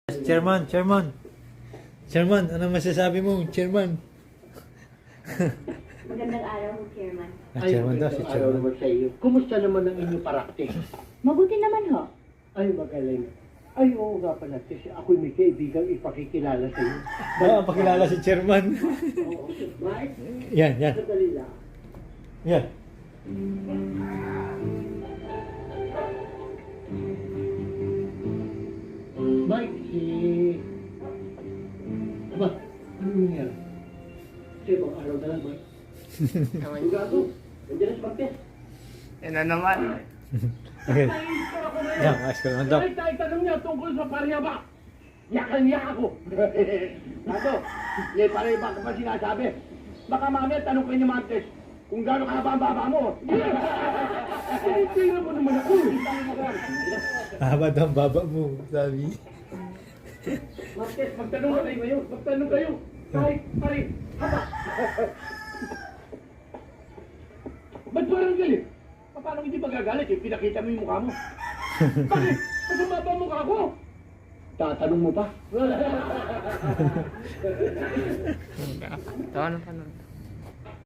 Chairman, ano masasabi mo, Chairman? Magandang araw ho, Chairman. Chairman daw, si Araw Chairman. naman sa iyo. Kumusta naman ang inyong practice? Mabuti naman ho. Ay, magaling. Ay, oo nga pala. Kasi ako'y may kaibigang ipakikilala sa iyo. Pakilala si Chairman. Oo. Mike, Yan. sandali lang. Yan. Mike, Aba, ano nangyari? Sa ibang araw na lang, Mike. Ang gago. Nandiyan na sa practice. Yan na naman. Okay. Yan, ayos ko naman daw. Ay, tanong niya tungkol sa paryaba. Yakan-yak ako. Nato, may paryaba ka pa sinasabi. Baka mamaya tanong kayo ni Martes kung gano'n ka ba ang baba mo. Tingnan mo naman ako. Haba daw ang baba mo, sabi. Martes, magtanong na kayo ngayon. Magtanong kayo. Kahit pare, haba. Ba't parang galit? Paano hindi magagalit? Eh, pinakita mo yung mukha mo. Bakit? Ba't ang baba mukha ko? Tatanong mo pa? Ito, ano pa nun?